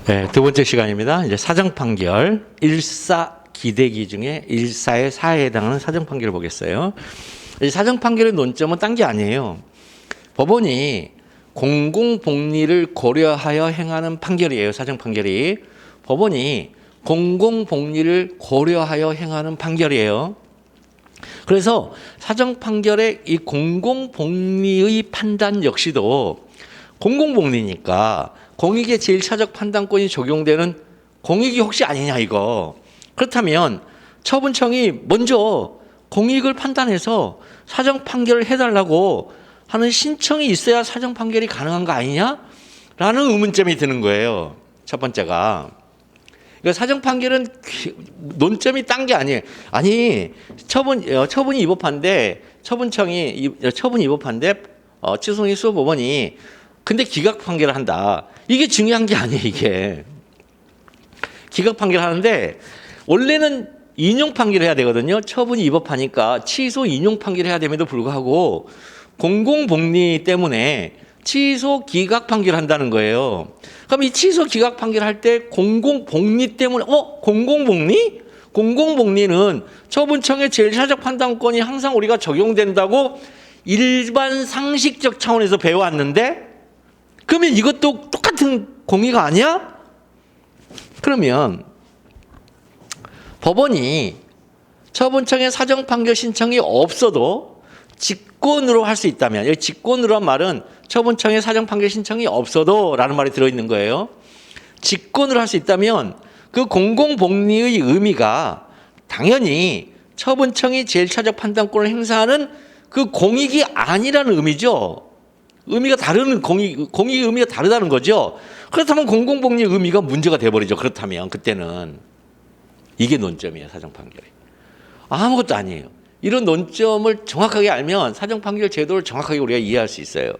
네, 두 번째 시간입니다. 이제 사정 판결 일사 기대기 중에 일사의 사에 해당하는 사정 판결을 보겠어요. 이 사정 판결의 논점은 딴 게 아니에요. 법원이 공공복리를 고려하여 행하는 판결이에요. 사정 판결이. 법원이 공공복리를 고려하여 행하는 판결이에요. 그래서 사정 판결의 이 공공복리의 판단 역시도 공공복리니까 공익의 제1차적 판단권이 적용되는 공익이 혹시 아니냐 이거. 그렇다면 처분청이 먼저 공익을 판단해서 사정 판결을 해달라고 하는 신청이 있어야 사정 판결이 가능한 거 아니냐라는 의문점이 드는 거예요. 첫 번째가. 그러니까 사정 판결은 논점이 딴 게 아니에요. 아니 처분이 위법한데 처분이 위법한데 취소위 수법원이 근데 기각 판결을 한다. 이게 중요한 게 아니에요. 이게 기각 판결하는데 원래는 인용 판결을 해야 되거든요. 처분이 위법하니까 취소 인용 판결을 해야 됨에도 불구하고 공공복리 때문에 취소 기각 판결을 한다는 거예요. 그럼 이 취소 기각 판결을 할 때 공공복리 때문에 공공복리? 공공복리는 처분청의 제1차적 판단권이 항상 우리가 적용된다고 일반 상식적 차원에서 배워왔는데 그러면 이것도 똑같은 공의가 아니야? 그러면 법원이 처분청의 사정 판결 신청이 없어도 직권으로 할 수 있다면, 여기 직권으로란 말은 처분청의 사정 판결 신청이 없어도 라는 말이 들어있는 거예요. 직권으로 할 수 있다면 그 공공복리의 의미가 당연히 처분청이 제1차적 판단권을 행사하는 그 공익이 아니라는 의미죠. 의미가 다른 공익의 의미가 다르다는 거죠. 그렇다면 공공복리의 의미가 문제가 돼버리죠. 그렇다면 그때는 이게 논점이에요. 사정 판결이. 아무것도 아니에요. 이런 논점을 정확하게 알면 사정 판결 제도를 정확하게 우리가 이해할 수 있어요.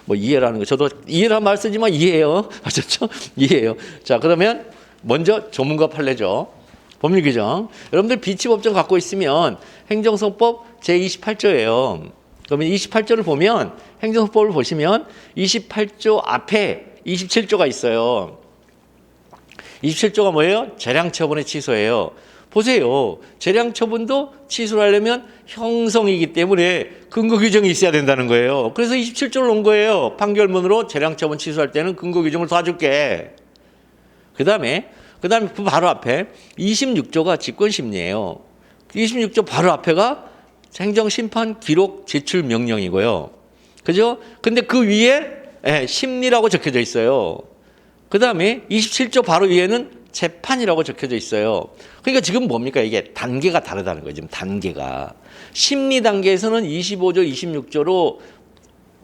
뭐 이해라는 거 저도 이해란 말 쓰지만 이해해요. 아셨죠? 이해해요. 자, 그러면 먼저 전문가 판례죠. 법률 규정. 여러분들 비치법정 갖고 있으면 행정소법 제28조예요. 그러면 28조를 보면 행정소법을 보시면 28조 앞에 27조가 있어요. 27조가 뭐예요? 재량처분의 취소예요. 보세요. 재량처분도 취소를 하려면 형성이기 때문에 근거 규정이 있어야 된다는 거예요. 그래서 27조를 놓은 거예요. 판결문으로 재량처분 취소할 때는 근거 규정을 둬줄게. 그 다음에 그 바로 앞에 26조가 직권심리예요. 26조 바로 앞에가 행정심판 기록 제출 명령이고요. 그죠? 근데 그 위에 심리라고 적혀져 있어요. 그 다음에 27조 바로 위에는 재판이라고 적혀져 있어요. 그러니까 지금 뭡니까? 이게 단계가 다르다는 거예요. 지금 단계가. 심리 단계에서는 25조, 26조로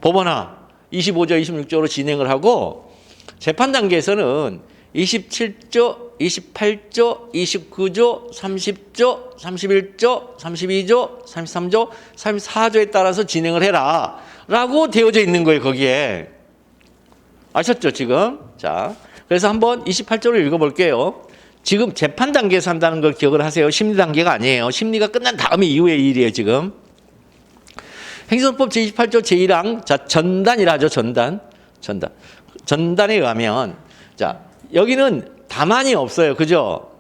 법원화 25조, 26조로 진행을 하고 재판 단계에서는 27조, 28조, 29조, 30조, 31조, 32조, 33조, 34조에 따라서 진행을 해라 라고 되어져 있는 거예요. 거기에. 아셨죠 지금? 자, 그래서 한번 28조를 읽어볼게요. 지금 재판 단계에서 한다는 걸 기억을 하세요. 심리 단계가 아니에요. 심리가 끝난 다음에 이후의 일이에요. 지금. 행정법 제28조 제1항 자 전단이라 하죠. 전단에 의하면 자 여기는 다만이 없어요. 그죠?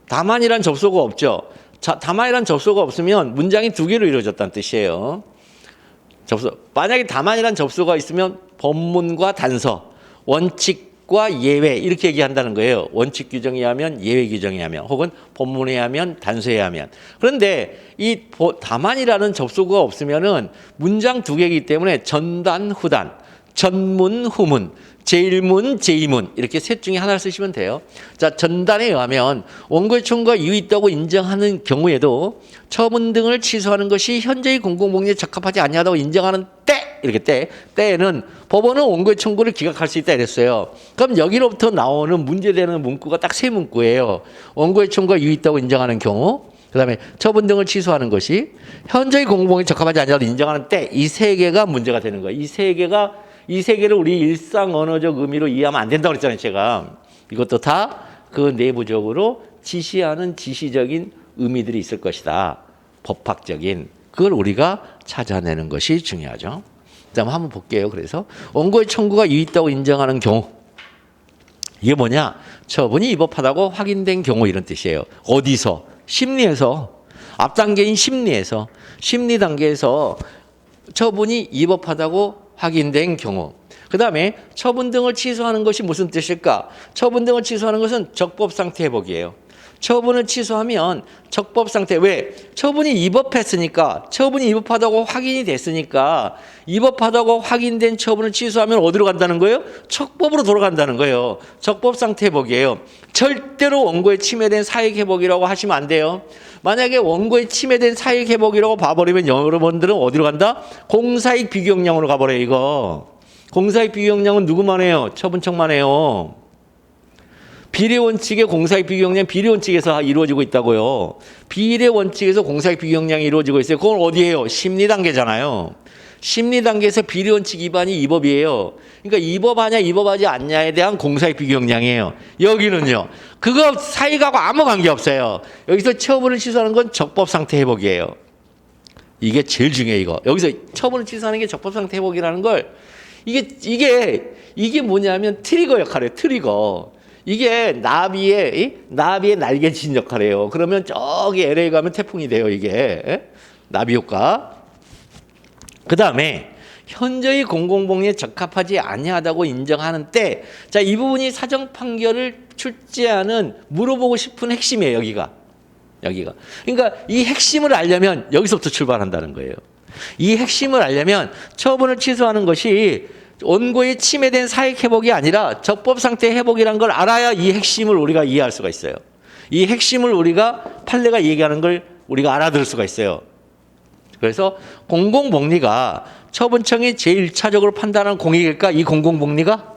다만이란 접소가 없죠. 자, 다만이란 접소가 없으면 문장이 두 개로 이루어졌다는 뜻이에요. 만약에 다만이란 접소가 있으면 법문과 단서, 원칙과 예외 이렇게 얘기한다는 거예요. 원칙 규정에 의하면, 예외 규정에 의하면, 혹은 법문에 의하면, 단서에 의하면. 그런데 이 다만이라는 접소가 없으면은 문장 두 개이기 때문에 전단, 후단, 전문, 후문, 제1문, 제2문 이렇게 셋 중에 하나를 쓰시면 돼요. 자, 전단에 의하면 원고의 청구가 이유 있다고 인정하는 경우에도 처분 등을 취소하는 것이 현재의 공공복리에 적합하지 아니하다고 인정하는 때에는 법원은 원고의 청구를 기각할 수 있다 이랬어요. 그럼 여기로부터 나오는 문제되는 문구가 딱 세 문구예요. 원고의 청구가 이유 있다고 인정하는 경우, 그 다음에 처분 등을 취소하는 것이 현재의 공공복리에 적합하지 아니하다고 인정하는 때, 이 세 개가 문제가 되는 거예요. 이 세 개를 우리 일상 언어적 의미로 이해하면 안 된다고 그랬잖아요, 제가. 이것도 다 그 내부적으로 지시하는 지시적인 의미들이 있을 것이다. 법학적인. 그걸 우리가 찾아내는 것이 중요하죠. 그 다음 한번 볼게요. 그래서 원고의 청구가 이유 있다고 인정하는 경우 이게 뭐냐? 처분이 위법하다고 확인된 경우 이런 뜻이에요. 어디서? 심리에서. 앞 단계인 심리에서. 심리 단계에서 처분이 위법하다고 확인된 경우. 그 다음에 처분 등을 취소하는 것이 무슨 뜻일까? 처분 등을 취소하는 것은 적법 상태 회복이에요. 처분을 취소하면 적법 상태. 왜? 처분이 위법했으니까, 처분이 위법하다고 확인이 됐으니까 위법하다고 확인된 처분을 취소하면 어디로 간다는 거예요? 적법으로 돌아간다는 거예요. 적법 상태 회복이에요. 절대로 원고에 침해된 사익 회복이라고 하시면 안 돼요. 만약에 원고에 침해된 사익 회복이라고 봐버리면 여러분들은 어디로 간다? 공사익 비교역량으로 가버려요. 이거 공사익 비교역량은 누구만 해요? 처분청만 해요. 비례 원칙의 공사익 비교역량 비례 원칙에서 이루어지고 있다고요. 비례 원칙에서 공사익 비교역량이 이루어지고 있어요. 그건 어디예요? 심리 단계잖아요. 심리 단계에서 비례 원칙 위반이 위법이에요. 그러니까 위법하냐 위법하지 않냐에 대한 공사익 비교역량이에요. 여기는요. 그거 사익하고 아무 관계 없어요. 여기서 처분을 취소하는 건 적법 상태 회복이에요. 이게 제일 중요해요. 이거. 여기서 처분을 취소하는 게 적법 상태 회복이라는 걸 이게 뭐냐면 트리거 역할이에요. 트리거. 이게 나비의 날개짓 역할이에요. 그러면 저기 LA 가면 태풍이 돼요. 이게 나비 효과. 그 다음에 현저히 공공복리에 적합하지 아니하다고 인정하는 때, 자, 이 부분이 사정 판결을 출제하는 물어보고 싶은 핵심이에요. 여기가. 그러니까 이 핵심을 알려면 여기서부터 출발한다는 거예요. 이 핵심을 알려면 처분을 취소하는 것이 원고에 침해된 사익 회복이 아니라 적법 상태 회복이란 걸 알아야 이 핵심을 우리가 이해할 수가 있어요. 이 핵심을 우리가 판례가 얘기하는 걸 우리가 알아들을 수가 있어요. 그래서 공공복리가 처분청이 제1차적으로 판단하는 공익일까? 이 공공복리가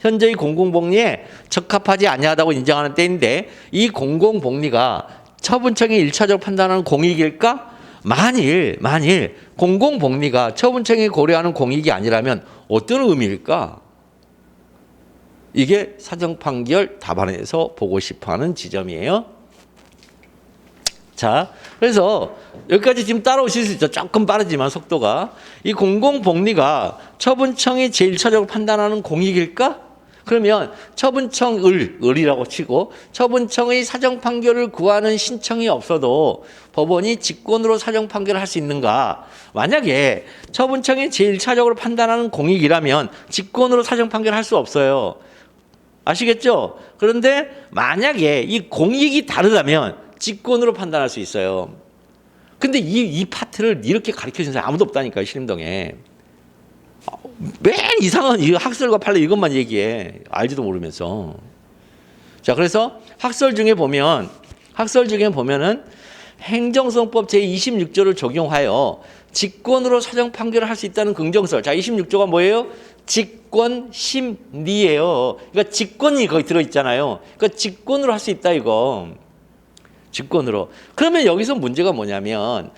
현재의 공공복리에 적합하지 아니하다고 인정하는 때인데, 이 공공복리가 처분청이 1차적으로 판단하는 공익일까? 만일 공공복리가 처분청이 고려하는 공익이 아니라면 어떤 의미일까? 이게 사정판결 답안에서 보고 싶어하는 지점이에요. 자, 그래서 여기까지 지금 따라오실 수 있죠. 조금 빠르지만 속도가. 이 공공복리가 처분청이 제1차적으로 판단하는 공익일까? 그러면 을이라고 치고 처분청의 사정판결을 구하는 신청이 없어도 법원이 직권으로 사정판결을 할 수 있는가? 만약에 처분청이 제1차적으로 판단하는 공익이라면 직권으로 사정판결을 할 수 없어요. 아시겠죠? 그런데 만약에 이 공익이 다르다면 직권으로 판단할 수 있어요. 근데 이 파트를 이렇게 가르쳐주는 사람이 아무도 없다니까요. 신림동에. 맨 이상한 이 학설과 판례 이것만 얘기해. 알지도 모르면서. 자, 그래서 학설 중에 보면은 행정소송법 제26조를 적용하여 직권으로 사정 판결을 할 수 있다는 긍정설. 자, 26조가 뭐예요? 직권 심리예요. 그러니까 직권이 거기 들어 있잖아요. 그러니까 직권으로 할 수 있다 이거. 직권으로. 그러면 여기서 문제가 뭐냐면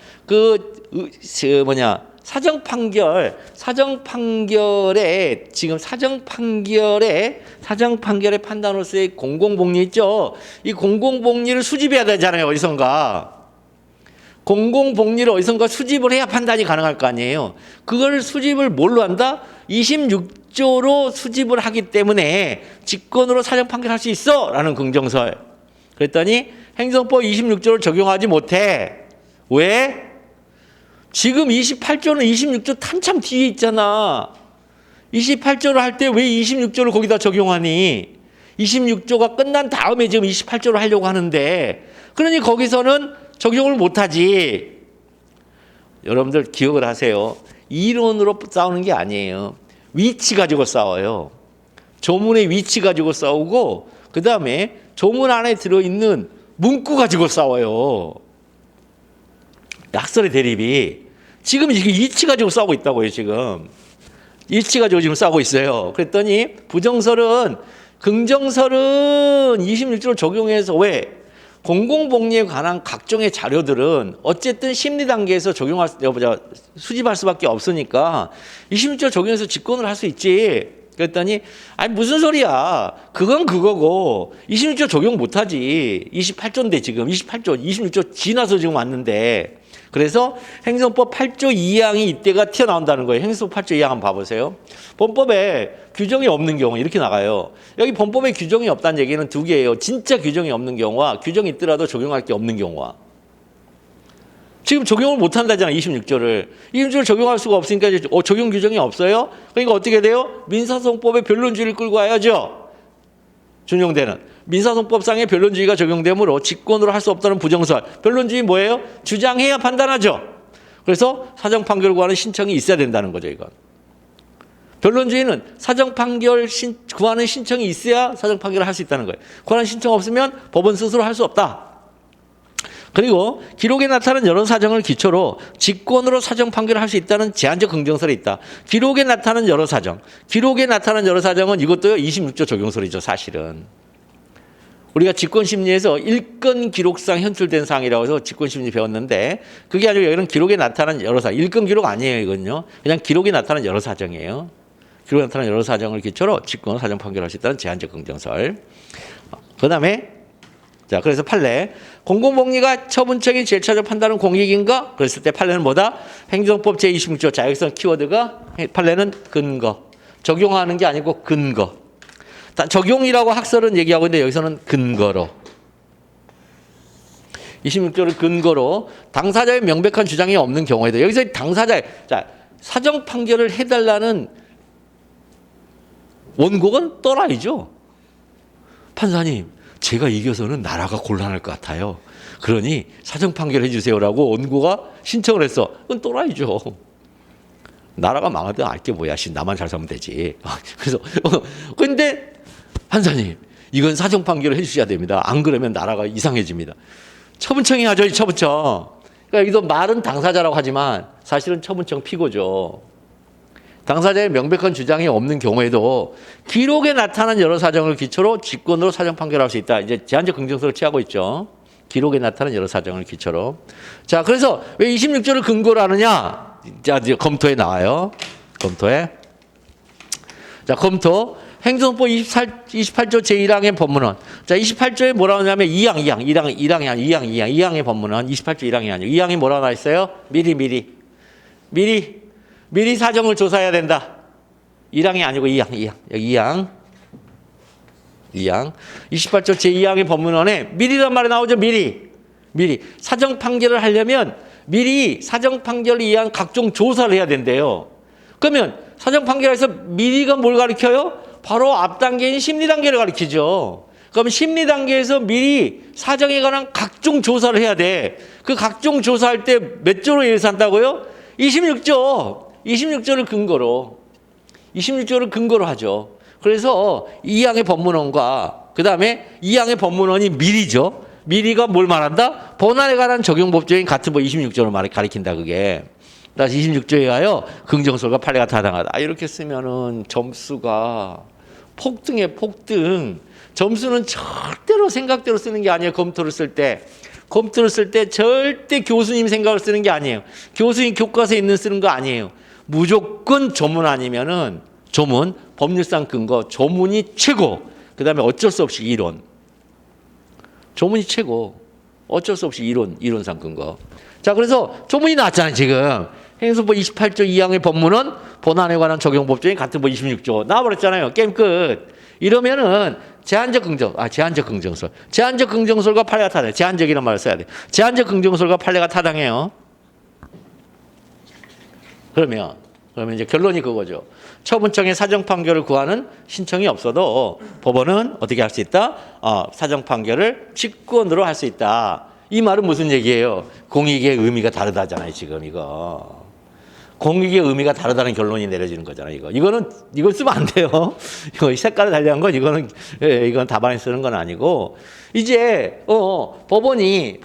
사정 판결에 판단으로서의 공공복리 있죠. 이 공공복리를 수집해야 되잖아요. 어디선가. 공공복리를 어디선가 수집을 해야 판단이 가능할 거 아니에요. 그걸 수집을 뭘로 한다? 26조로 수집을 하기 때문에 직권으로 사정 판결할 수 있어 라는 긍정설. 그랬더니 행정법 26조를 적용하지 못해. 왜? 지금 28조는 26조 한참 뒤에 있잖아. 28조를 할 때 왜 26조를 거기다 적용하니? 26조가 끝난 다음에 지금 28조를 하려고 하는데, 그러니 거기서는 적용을 못하지. 여러분들 기억을 하세요. 이론으로 싸우는 게 아니에요. 위치 가지고 싸워요. 조문의 위치 가지고 싸우고, 그 다음에 조문 안에 들어있는 문구 가지고 싸워요. 학설의 대립이. 지금 이게 이치 가지고 싸우고 있다고요, 지금. 이치 가지고 지금 싸우고 있어요. 그랬더니 긍정설은 26조를 적용해서 왜? 공공복리에 관한 각종의 자료들은 어쨌든 심리 단계에서 수집할 수밖에 없으니까 26조 적용해서 직권을 할 수 있지. 그랬더니 아니 무슨 소리야. 그건 그거고 26조 적용 못하지. 28조인데 지금 26조 지나서 지금 왔는데. 그래서 행정법 8조 2항이 이때가 튀어나온다는 거예요. 행정법 8조 2항 한번 봐보세요. 범법에 규정이 없는 경우 이렇게 나가요. 여기 범법에 규정이 없다는 얘기는 두 개예요. 진짜 규정이 없는 경우와 규정이 있더라도 적용할 게 없는 경우와. 지금 적용을 못 한다잖아. 26조를. 26조를 적용할 수가 없으니까 이제 적용 규정이 없어요. 그러니까 어떻게 돼요? 민사소송법에 변론주의를 끌고 와야죠. 준용되는. 민사소송법상의 변론주의가 적용되므로 직권으로 할 수 없다는 부정설. 변론주의 뭐예요? 주장해야 판단하죠. 그래서 사정판결을 구하는 신청이 있어야 된다는 거죠. 이건. 변론주의는 사정판결 구하는 신청이 있어야 사정판결을 할 수 있다는 거예요. 구하는 신청 없으면 법원 스스로 할 수 없다. 그리고 기록에 나타난 여러 사정을 기초로 직권으로 사정 판결을 할 수 있다는 제한적 긍정설이 있다. 기록에 나타난 여러 사정. 기록에 나타난 여러 사정은 이것도요 26조 적용설이죠. 사실은. 우리가 직권심리에서 일건 기록상 현출된 사항이라고 해서 직권심리 배웠는데 그게 아니고 여기는 기록에 나타난 여러 사정. 일건 기록 아니에요. 이건요. 그냥 기록에 나타난 여러 사정이에요. 기록에 나타난 여러 사정을 기초로 직권으로 사정 판결할 수 있다는 제한적 긍정설. 그 다음에 자, 그래서 판례. 공공복리가 처분청이 절차적 판단은 공익인가? 그랬을 때 판례는 뭐다? 행정법 제26조. 자, 여기서 키워드가 판례는 근거. 적용하는 게 아니고 근거. 적용이라고 학설은 얘기하고 있는데 여기서는 근거로. 26조를 근거로 당사자의 명백한 주장이 없는 경우에도 여기서 당사자의 자, 사정 판결을 해달라는 원고는 또라이죠. 판사님, 제가 이겨서는 나라가 곤란할 것 같아요. 그러니 사정 판결해 주세요라고 원고가 신청을 했어. 그건 또라이죠. 나라가 망하든 알게 뭐야. 나만 잘 살면 되지. 그래서 근데 판사님, 이건 사정 판결을 해 주셔야 됩니다. 안 그러면 나라가 이상해집니다. 처분청이 하죠. 이 처분청. 그러니까 여기서 말은 당사자라고 하지만 사실은 처분청 피고죠. 당사자의 명백한 주장이 없는 경우에도 기록에 나타난 여러 사정을 기초로 직권으로 사정 판결할 수 있다. 이제 제한적 긍정설을 취하고 있죠. 기록에 나타난 여러 사정을 기초로. 자, 그래서 왜 26조를 근거로 하느냐? 자, 이제 검토에 나와요. 검토에. 자, 검토. 행정법 28조 제1항의 법문은. 자, 28조에 뭐라고 하냐면 2항의 법문은 28조 1항이 아니고 2항이 뭐라고 나와 있어요? 미리 사정을 조사해야 된다. 1항이 아니고 2항. 여기 2항. 28조 제2항의 법문원에 미리란 말이 나오죠. 미리. 사정 판결을 하려면 미리 사정 판결을 위한 각종 조사를 해야 된대요. 그러면 사정 판결에서 미리가 뭘 가리켜요? 바로 앞 단계인 심리 단계를 가리키죠. 그럼 심리 단계에서 미리 사정에 관한 각종 조사를 해야 돼. 그 각종 조사할 때 몇 조로 예산한다고요? 26조를 근거로 하죠. 그래서 2항의 법문원과 그 다음에 2항의 법문원이 미리죠. 미리가 뭘 말한다? 본안에 관한 적용법조인 같은 법 26조를 가리킨다 그게. 따라서 26조에 하여 긍정설과 판례가 타당하다. 이렇게 쓰면은 점수가 폭등에 폭등. 점수는 절대로 생각대로 쓰는 게 아니에요. 검토를 쓸 때 절대 교수님 생각을 쓰는 게 아니에요. 교수님 교과서에 있는 쓰는 거 아니에요. 무조건 조문 아니면은 조문, 법률상 근거, 조문이 최고. 그 다음에 어쩔 수 없이 이론. 조문이 최고. 어쩔 수 없이 이론상 근거. 자, 그래서 조문이 나왔잖아요, 지금. 행정법 28조 2항의 법문은 본안에 관한 적용법조인 같은 법 26조. 나와버렸잖아요. 게임 끝. 이러면은 제한적 긍정설. 제한적 긍정설과 판례가 타당해. 제한적이란 말을 써야 돼. 제한적 긍정설과 판례가 타당해요. 그러면 이제 결론이 그거죠. 처분청의 사정 판결을 구하는 신청이 없어도 법원은 어떻게 할 수 있다? 사정 판결을 직권으로 할 수 있다. 이 말은 무슨 얘기예요? 공익의 의미가 다르다잖아요, 지금 이거. 공익의 의미가 다르다는 결론이 내려지는 거잖아요, 이거. 이건 쓰면 안 돼요. 이거 색깔을 달리한 건 이건 답안에 쓰는 건 아니고. 이제, 법원이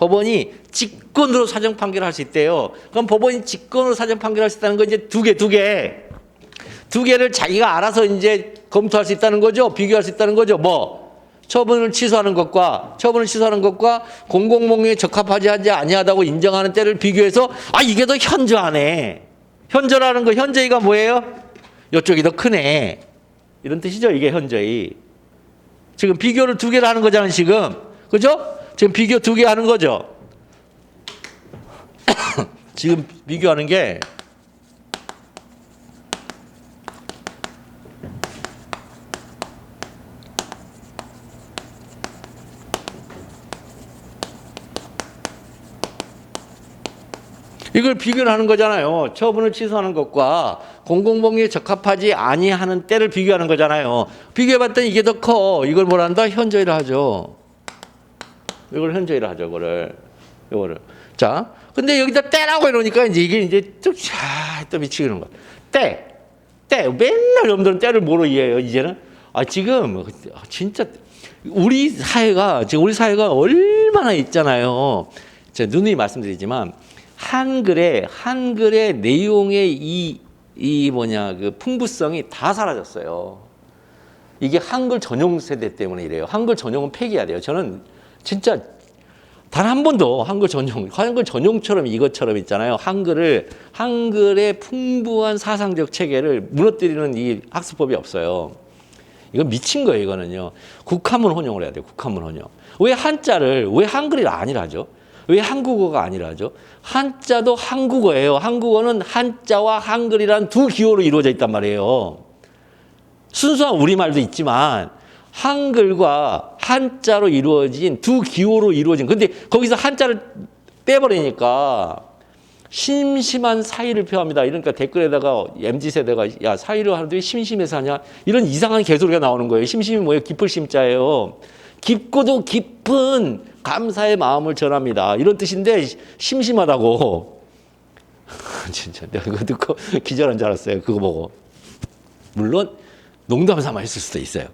직권으로 사정 판결을 할 수 있대요. 그럼 법원이 직권으로 사정 판결할 수 있다는 건 이제 두 개를 자기가 알아서 이제 검토할 수 있다는 거죠. 비교할 수 있다는 거죠. 처분을 취소하는 것과 공공목리에 적합하지 아니하다고 인정하는 때를 비교해서 이게 더 현저하네. 현저라는 거 현저히가 뭐예요? 이쪽이 더 크네. 이런 뜻이죠. 이게 현저히. 지금 비교를 두 개를 하는 거잖아요. 지금. 그죠? 지금 비교 두 개 하는 거죠. 지금 비교하는 게 이걸 비교를 하는 거잖아요. 처분을 취소하는 것과 공공복리에 적합하지 아니하는 때를 비교하는 거잖아요. 비교해봤더니 이게 더 커. 이걸 뭐라 한다? 현저히를 하죠. 이걸 현저히를 하죠. 이거를. 자, 근데 여기다 때라고 이러니까 이게 이제 또 미치겠는 거야. 때. 맨날 여러분들은 때를 뭐로 이해해요? 이제는 지금 진짜 우리 사회가 얼마나 있잖아요. 제가 누누이 말씀드리지만. 한글의 내용의 그 풍부성이 다 사라졌어요. 이게 한글 전용 세대 때문에 이래요. 한글 전용은 폐기해야 돼요. 저는 진짜 단 한 번도 한글 전용처럼 이것처럼 있잖아요. 한글의 풍부한 사상적 체계를 무너뜨리는 이 학습법이 없어요. 이건 미친 거예요, 이거는요. 국한문 혼용을 해야 돼요, 국한문 혼용. 왜 한글이 아니라죠? 왜 한국어가 아니라죠? 한자도 한국어예요. 한국어는 한자와 한글이란 두 기호로 이루어져 있단 말이에요. 순수한 우리말도 있지만 한글과 한자로 이루어진 두 기호로 이루어진. 근데 거기서 한자를 빼버리니까 심심한 사의를 표합니다. 이러니까 댓글에다가 MZ세대가 야 사의를 하는데 왜 심심해서 하냐? 이런 이상한 개소리가 나오는 거예요. 심심이 뭐예요? 깊을 심자예요. 깊고도 깊은 감사의 마음을 전합니다. 이런 뜻인데 심심하다고. 진짜 내가 그거 듣고 기절한 줄 알았어요. 그거 보고. 물론 농담 삼아 했을 수도 있어요.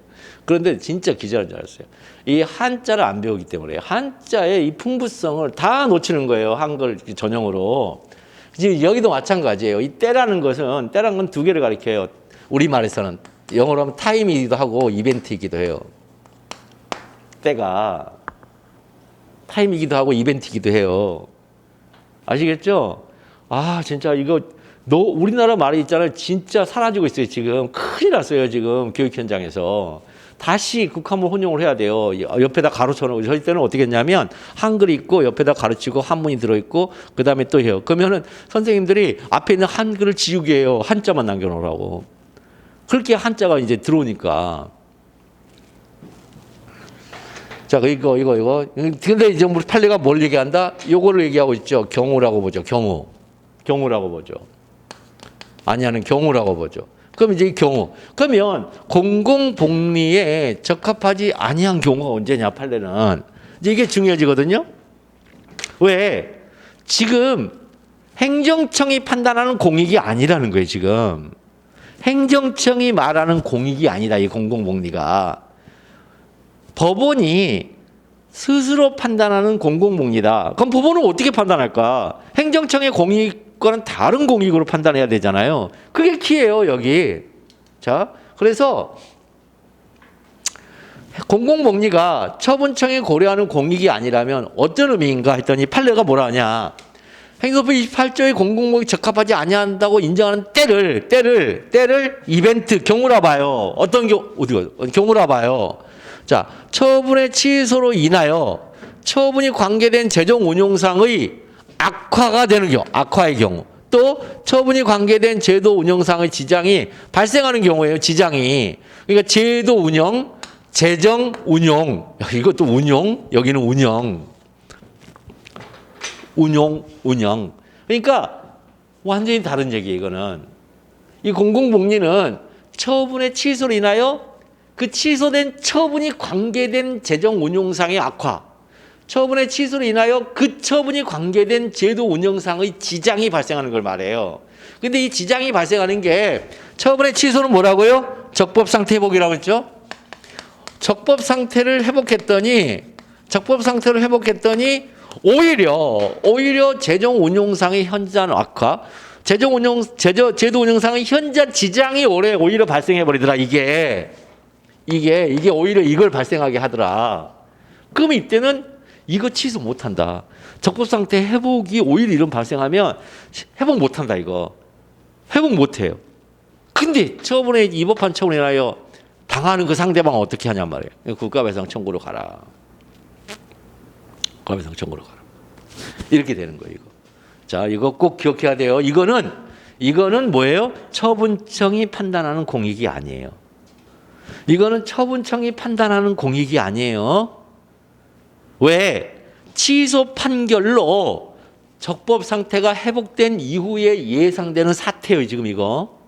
그런데 진짜 기절한 줄 알았어요. 이 한자를 안 배우기 때문에 한자의 이 풍부성을 다 놓치는 거예요. 한글 전용으로. 지금 여기도 마찬가지예요. 이 때라는 건 두 개를 가리켜요. 우리말에서는. 영어로 하면 타임이기도 하고 이벤트이기도 해요. 때가 타임이기도 하고 이벤트이기도 해요. 아시겠죠? 진짜 이거 우리나라 말이 있잖아요. 진짜 사라지고 있어요. 지금 큰일 났어요. 지금 교육 현장에서 다시 국한문 혼용을 해야 돼요. 옆에다 가로 쳐놓고 저희 때는 어떻게 했냐면 한글이 있고 옆에다 가르치고 한문이 들어있고 그 다음에 또 해요. 그러면은 선생님들이 앞에 있는 한글을 지우게 해요. 한자만 남겨놓으라고. 그렇게 한자가 이제 들어오니까. 자, 이거. 근데 이제 우리 판례가 뭘 얘기한다? 요거를 얘기하고 있죠. 경우라고 보죠. 경우라고 보죠. 아니하는 경우라고 보죠. 그럼 이제 이 경우. 그러면 공공복리에 적합하지 아니한 경우가 언제냐, 판례는. 이제 이게 중요해지거든요. 왜? 지금 행정청이 판단하는 공익이 아니라는 거예요, 지금. 행정청이 말하는 공익이 아니다, 이 공공복리가. 법원이 스스로 판단하는 공공복리다. 그럼 법원은 어떻게 판단할까? 행정청의 공익과는 다른 공익으로 판단해야 되잖아요. 그게 키예요, 여기. 자, 그래서 공공복리가 처분청이 고려하는 공익이 아니라면 어떤 의미인가 했더니 판례가 뭐라 하냐. 행정법 28조의 공공복리 적합하지 아니한다고 인정하는 때를 이벤트, 경우라 봐요. 어떤 경우라 봐요. 자, 처분의 취소로 인하여 처분이 관계된 재정 운용상의 악화가 되는 경우, 악화의 경우, 또 처분이 관계된 제도 운영상의 지장이 발생하는 경우예요. 지장이. 그러니까 제도 운영, 재정 운용, 이것도 운용, 여기는 운영. 그러니까 완전히 다른 얘기예요, 이거는. 이 공공복리는 처분의 취소로 인하여 그 취소된 처분이 관계된 재정 운용상의 악화, 처분의 취소로 인하여 그 처분이 관계된 제도 운영상의 지장이 발생하는 걸 말해요. 근데 이 지장이 발생하는 게 처분의 취소는 뭐라고요? 적법 상태 회복이라고 했죠? 적법 상태를 회복했더니 오히려 재정 운용상의 현저한 악화, 제도 운영상의 현저한 지장이 오히려 발생해 버리더라. 이게 오히려 이걸 발생하게 하더라. 그럼 이때는 이거 취소 못한다. 적법 상태 회복이 오히려 이런 발생하면 회복 못한다. 이거 회복 못해요. 근데 처분에 위법한 처분에 인하여 당하는 그 상대방은 어떻게 하냔 말이에요. 국가배상 청구로 가라. 국가배상 청구로 가라. 이렇게 되는 거예요. 이거. 자, 이거 꼭 기억해야 돼요. 이거는 뭐예요? 처분청이 판단하는 공익이 아니에요. 이거는 처분청이 판단하는 공익이 아니에요. 왜? 취소 판결로 적법 상태가 회복된 이후에 예상되는 사태예요. 지금 이거.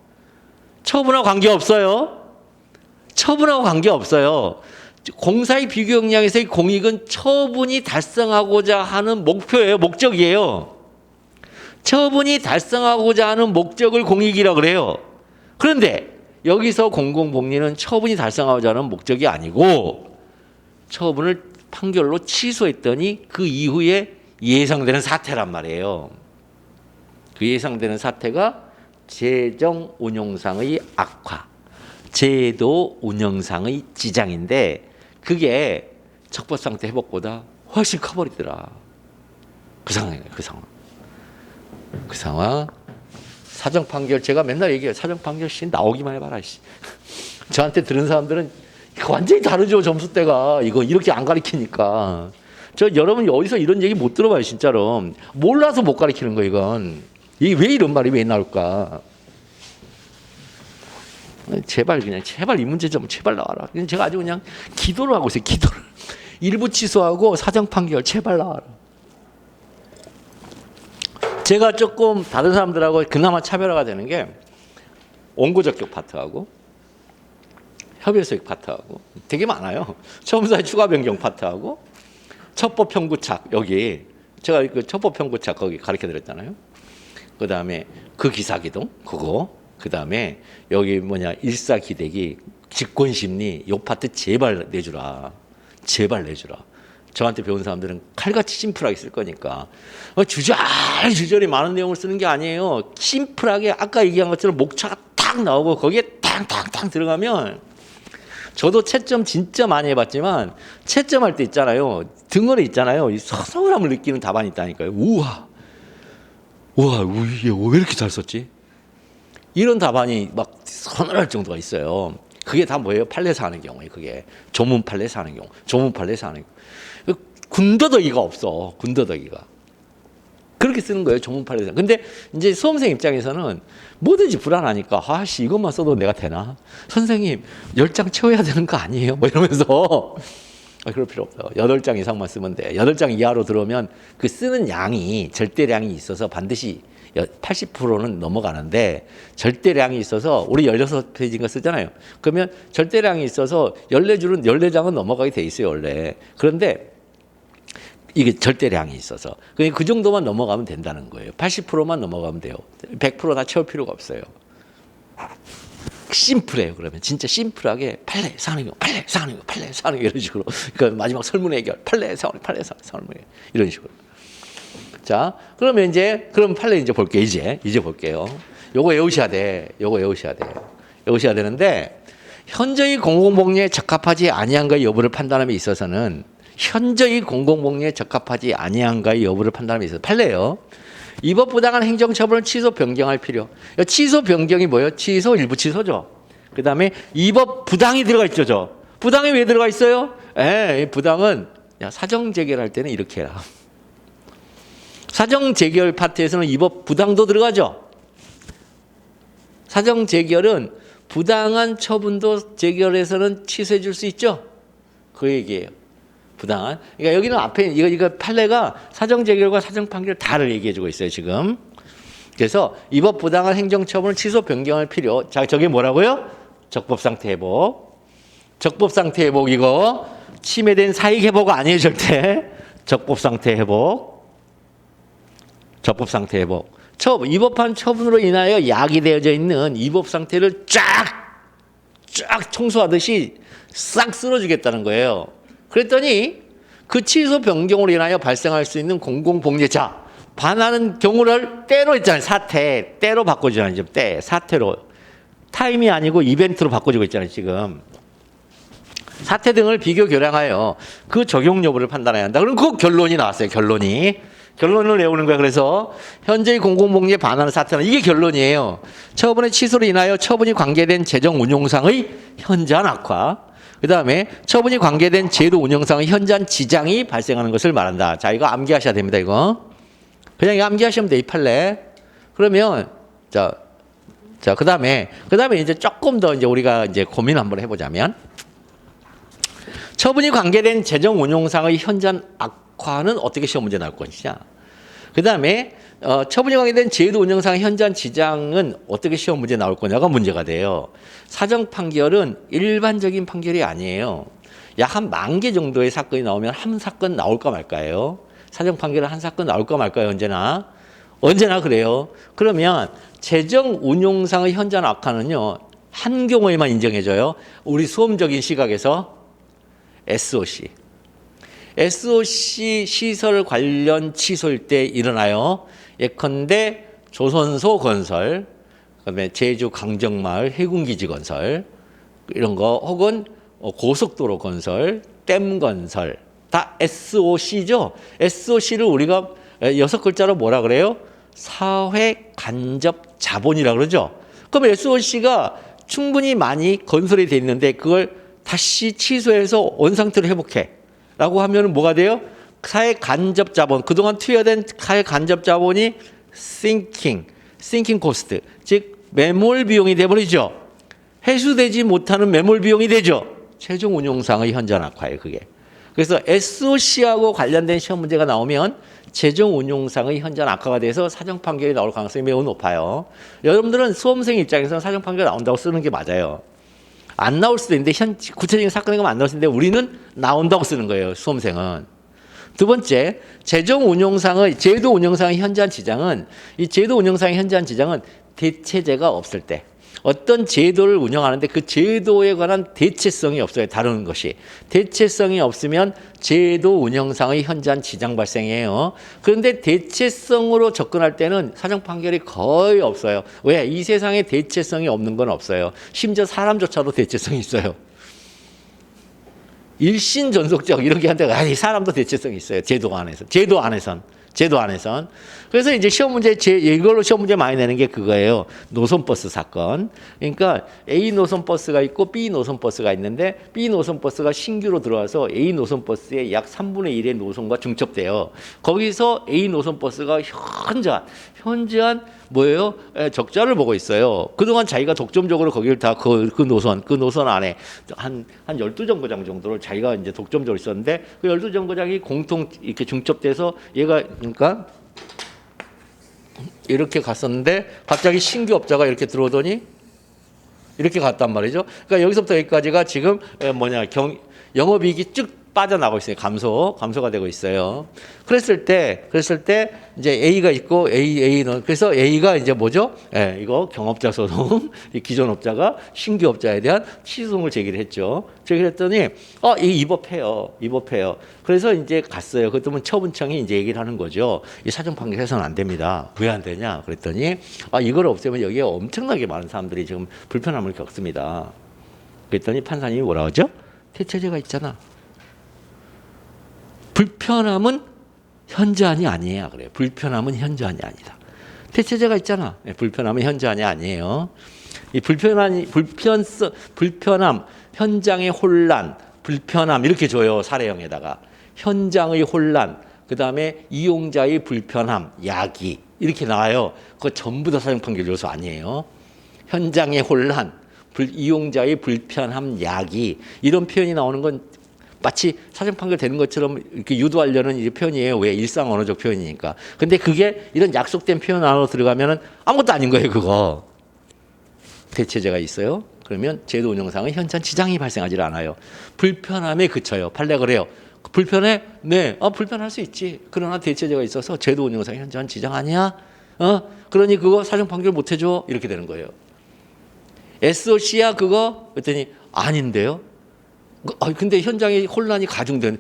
처분하고 관계없어요. 처분하고 관계없어요. 공사의 비교 역량에서의 공익은 처분이 달성하고자 하는 목표예요. 목적이에요. 처분이 달성하고자 하는 목적을 공익이라고 그래요. 그런데 여기서 공공복리는 처분이 달성하고자 하는 목적이 아니고 처분을 판결로 취소했더니 그 이후에 예상되는 사태란 말이에요. 그 예상되는 사태가 재정 운영상의 악화, 제도 운영상의 지장인데 그게 적법 상태 회복보다 훨씬 커버리더라. 그 상황이에요. 그 상황. 사정 판결 제가 맨날 얘기해요. 사정 판결 씨 나오기만 해봐라. 씨. 저한테 들은 사람들은 완전히 다르죠. 점수대가 이거 이렇게 안 가르치니까. 여러분 어디서 이런 얘기 못 들어봐요. 진짜로. 몰라서 못 가르치는 거 이건. 이게 왜 이런 말이 왜 나올까? 제발 이 문제 좀 제발 나와라. 제가 아주 그냥 기도를 하고 있어요. 기도를. 일부 취소하고 사정 판결 제발 나와라. 제가 조금 다른 사람들하고 그나마 차별화가 되는 게 원고적격 파트하고 협의소익 파트하고 되게 많아요. 처음사의 추가 변경 파트하고 첩법 평구착 여기 제가 그 첩법 평구착 거기 가르쳐 드렸잖아요. 그 다음에 그 기사기동 그거 그 다음에 여기 일사기대기 직권심리 요 파트 제발 내주라. 제발 내주라. 저한테 배운 사람들은 칼같이 심플하게 쓸 거니까 주저리 많은 내용을 쓰는 게 아니에요. 심플하게 아까 얘기한 것처럼 목차가 딱 나오고 거기에 탕탕탕 들어가면 저도 채점 진짜 많이 해봤지만 채점할 때 있잖아요. 등원에 있잖아요. 이 서서함을 느끼는 답안이 있다니까요. 우와 이게 왜 이렇게 잘 썼지? 이런 답안이 막 서늘할 정도가 있어요. 그게 다 뭐예요? 판례에서 하는 경우에 그게 조문 판례에서 하는 경우, 조문 판례에서 하는 경우. 군더더기가 없어. 군더더기가. 그렇게 쓰는 거예요. 조문 판례에서. 근데 이제 수험생 입장에서는 뭐든지 불안하니까 아씨 이것만 써도 내가 되나? 선생님 10장 채워야 되는 거 아니에요? 뭐 이러면서 그럴 필요 없어. 8장 이상만 쓰면 돼. 8장 이하로 들어오면 그 쓰는 양이 절대량이 있어서 반드시 80%는 넘어가는데 절대량이 있어서 우리 16페이지인가 쓰잖아요. 그러면 절대량이 있어서 14줄은 14장은 넘어가게 돼 있어요. 원래. 그런데 이게 절대량이 있어서 그 정도만 넘어가면 된다는 거예요. 80%만 넘어가면 돼요. 100% 다 채울 필요가 없어요. 심플해요. 그러면 진짜 심플하게 판례 사는 거, 판례 사는 거, 판례 사는 거 이런 식으로. 그러니까 마지막 설문 해결, 판례 사는 거, 판례 설문 해결 이런 식으로. 자, 그러면 그럼 판례 이제 볼게요. 이제 볼게요. 요거 외우셔야 돼. 외우셔야 되는데 현저히 공공복리에 적합하지 아니한가의 여부를 판단함에 있어서는 현저히 공공복리에 적합하지 아니한가의 여부를 판단함에 있어서 판례예요. 이 법 부당한 행정처분을 취소 변경할 필요. 취소 변경이 뭐예요? 취소 일부 취소죠. 그 다음에 이 법 부당이 들어가 있죠. 부당이 왜 들어가 있어요? 부당은 사정 재결할 때는 이렇게 해라. 사정 재결 파트에서는 이 법 부당도 들어가죠. 사정 재결은 부당한 처분도 재결해서는 취소해 줄 수 있죠. 그 얘기예요. 부당한. 그러니까 여기는 앞에 이거 판례가 사정 재결과 사정 판결 다를 얘기해 주고 있어요, 지금. 그래서 이 법 부당한 행정 처분을 취소 변경할 필요. 자, 저게 뭐라고요? 적법 상태 회복. 적법 상태 회복 이거 침해된 사익 회복 아니에요, 절대. 적법 상태 회복. 적법 상태 회복. 위법한 처분으로 인하여 야기되어져 있는 위법 상태를 쫙 청소하듯이 싹 쓸어주겠다는 거예요. 그랬더니 그 취소 변경으로 인하여 발생할 수 있는 공공복리자 반하는 경우를 때로 있잖아요. 때로 바꿔주잖아요. 지금 사태로. 타임이 아니고 이벤트로 바꿔주고 있잖아요. 지금. 사태 등을 비교 교량하여 그 적용 여부를 판단해야 한다. 그럼 그 결론이 나왔어요. 결론을 내오는 거야. 그래서 현재의 공공복리에 반하는 사태는 이게 결론이에요. 처분의 취소로 인하여 처분이 관계된 재정 운용상의 현저한 악화. 그 다음에 처분이 관계된 제도 운영상의 현저한 지장이 발생하는 것을 말한다. 자, 이거 암기하셔야 됩니다. 이거. 그냥 이거 암기하시면 돼, 이 판례. 그러면 그다음에 이제 조금 더 이제 우리가 이제 고민 한번 해보자면, 처분이 관계된 재정 운용상의 현저한 악화는 어떻게 시험 문제 나올 것이냐. 그다음에 처분이 관계된 제도 운영상 현저한 지장은 어떻게 시험 문제 나올 거냐가 문제가 돼요. 사정 판결은 일반적인 판결이 아니에요. 약 한 10,000개 정도의 사건이 나오면 한 사건 나올까 말까예요. 사정 판결은 한 사건 나올까 말까요, 언제나 그래요. 그러면 재정 운용상의 현저한 악화는요, 한 경우에만 인정해줘요. 우리 수험적인 시각에서 SOC. SOC 시설 관련 취소일 때 일어나요. 예컨대 조선소 건설, 그다음에 제주 강정마을 해군기지 건설 이런 거, 혹은 고속도로 건설, 댐 건설, 다 SOC죠. SOC를 우리가 6글자로 뭐라 그래요? 사회 간접 자본이라 그러죠. 그럼 SOC가 충분히 많이 건설이 돼 있는데 그걸 다시 취소해서 원상태로 회복해 라고 하면 뭐가 돼요? 사회 간접 자본, 그동안 투여된 사회 간접 자본이 sinking cost, 즉 매몰 비용이 돼버리죠. 회수되지 못하는 매몰 비용이 되죠. 최종 운용상의 현저한 악화예요, 그게. 그래서 SOC하고 관련된 시험 문제가 나오면 최종 운용상의 현저한 악화가 돼서 사정 판결이 나올 가능성이 매우 높아요. 여러분들은 수험생 입장에서는 사정 판결 나온다고 쓰는 게 맞아요. 안 나올 수도 있는데, 구체적인 사건이 안 나올 수 있는데 우리는 나온다고 쓰는 거예요, 수험생은. 두 번째, 재정 운용상의, 제도 운용상의 현저한 지장은, 이 제도 운용상의 현저한 지장은 대체제가 없을 때, 어떤 제도를 운영하는데 그 제도에 관한 대체성이 없어요, 다루는 것이. 대체성이 없으면 제도 운영상의 현저한 지장 발생해요. 그런데 대체성으로 접근할 때는 사정 판결이 거의 없어요. 왜? 이 세상에 대체성이 없는 건 없어요. 심지어 사람조차도 대체성이 있어요. 일신전속적 이렇게 한데, 아니, 사람도 대체성이 있어요. 제도 안에선. 그래서 이제 시험 문제, 이걸로 시험 문제 많이 내는 게 그거예요. 노선버스 사건. 그러니까 A 노선버스가 있고 B 노선버스가 있는데, B 노선버스가 신규로 들어와서 A 노선버스의 약 3분의 1의 노선과 중첩돼요. 거기서 A 노선버스가 현저한 뭐예요? 적자를 보고 있어요. 그동안 자기가 독점적으로 거기를 다 그 노선 안에 한 12정거장 정도를 자기가 이제 독점적으로 있었는데, 그 12정거장이 공통 이렇게 중첩돼서 얘가, 그러니까 이렇게 갔었는데 갑자기 신규 업자가 이렇게 들어오더니 이렇게 갔단 말이죠. 그러니까 여기서부터 여기까지가 지금 영업이익이 쭉 빠져나가고 있어요. 감소가 되고 있어요. 그랬을 때 이제 A가 있고 A는, 그래서 A가 이제 뭐죠? 이거 경업자 소송, 이 기존 업자가 신규 업자에 대한 취소송을 제기를 했죠. 제기를 했더니 이 위법해요. 그래서 이제 갔어요. 그랬더니 처분청이 이제 얘기를 하는 거죠. 이 사정 판결해서는 안 됩니다. 왜 안 되냐? 그랬더니 이걸 없애면 여기에 엄청나게 많은 사람들이 지금 불편함을 겪습니다. 그랬더니 판사님이 뭐라 하죠? 대체제가 있잖아. 불편함은 현저한이 아니에요. 그래요. 불편함은 현저한이 아니다. 대체제가 있잖아. 불편함은 현저한이 아니에요. 이 불편함, 현장의 혼란, 불편함 이렇게 줘요. 사례형에다가. 현장의 혼란, 그 다음에 이용자의 불편함, 야기 이렇게 나와요. 그거 전부 다 사정 판결 요소 아니에요. 현장의 혼란, 이용자의 불편함, 야기 이런 표현이 나오는 건 마치 사정 판결 되는 것처럼 이렇게 유도하려는 이 표현이에요. 왜? 일상 언어적 표현이니까. 근데 그게 이런 약속된 표현 안으로 들어가면은 아무것도 아닌 거예요, 그거. 대체제가 있어요. 그러면 제도 운영상은 현저한 지장이 발생하지 않아요. 불편함에 그쳐요. 판례가 그래요. 불편해? 네. 불편할 수 있지. 그러나 대체제가 있어서 제도 운영상 현저한 지장 아니야? 그러니 그거 사정 판결 못 해줘. 이렇게 되는 거예요. SOC야 그거? 그랬더니 아닌데요. 근데 현장에 혼란이 가중된,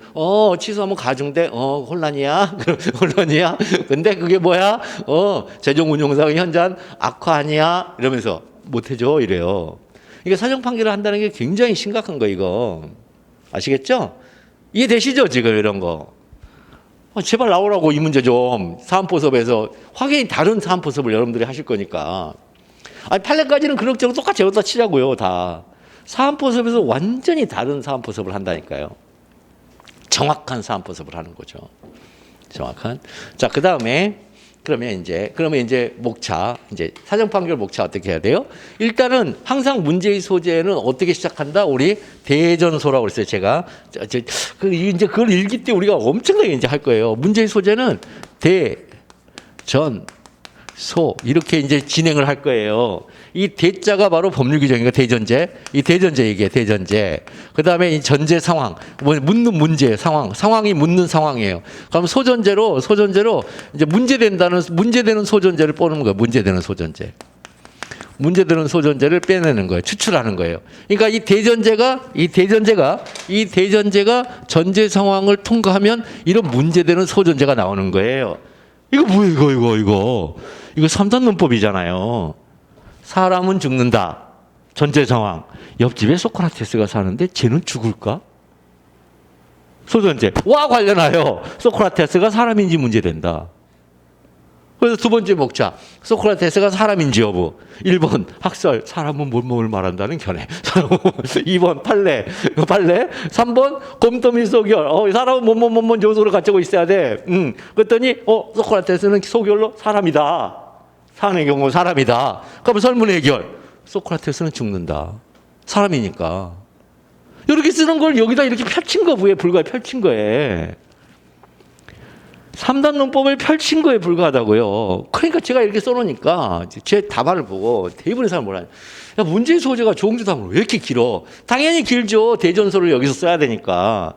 취소하면 가중돼, 혼란이야? 혼란이야? 근데 그게 뭐야? 재정 운용상 현저한 악화 아니야? 이러면서 못해줘, 이래요. 이게 사정 판결을 한다는 게 굉장히 심각한 거, 이거. 아시겠죠? 이해되시죠, 지금 이런 거? 제발 나오라고, 이 문제 좀. 사안포섭에서. 확연히 다른 사안포섭을 여러분들이 하실 거니까. 판례까지는 그럭저럭 똑같이 여기다 치자고요, 다. 사안포섭에서 완전히 다른 사안포섭을 한다니까요. 정확한 사안포섭을 하는 거죠. 정확한. 자, 그 다음에 그러면 이제 목차, 이제 사정 판결 목차 어떻게 해야 돼요? 일단은 항상 문제의 소재는 어떻게 시작한다? 우리 대전소라고 그랬어요, 제가. 이제 그걸 일기 때 우리가 엄청나게 이제 할 거예요. 문제의 소재는 대전소 이렇게 이제 진행을 할 거예요. 이 대자가 바로 법률 규정이니까 대전제. 이 대전제 얘기해, 대전제. 그 다음에 이 전제 상황, 묻는 문제, 상황이 묻는 상황이에요. 그럼 소전제로 이제 문제되는 소전제를 뽑는 거예요. 문제되는 소전제를 빼내는 거예요. 추출하는 거예요. 그러니까 이 대전제가 전제 상황을 통과하면 이런 문제되는 소전제가 나오는 거예요. 이거 뭐예요, 이거 3단 논법이잖아요. 사람은 죽는다. 전제 상황. 옆집에 소크라테스가 사는데 쟤는 죽을까? 소전제. 와 관련하여 소크라테스가 사람인지 문제된다. 그래서 두 번째 목차. 소크라테스가 사람인지 여부. 1번 학설. 사람은 뭘 말한다는 견해. 2번 판례. 3번 곰더미 소결. 사람은 뭔 요소를 가지고 있어야 돼. 그랬더니 소크라테스는 소결로 사람이다. 사안의 경우 사람이다. 그러면 설문의 해결. 소크라테스는 죽는다. 사람이니까. 이렇게 쓰는 걸 여기다 이렇게 펼친 거에 불과해. 펼친 거에. 3단 논법을 펼친 거에 불과하다고요. 그러니까 제가 이렇게 써놓으니까 제 답안을 보고 대부분의 사람은 뭐라 야, 문제의 소재가 조항조답으로 왜 이렇게 길어? 당연히 길죠. 대전소를 여기서 써야 되니까.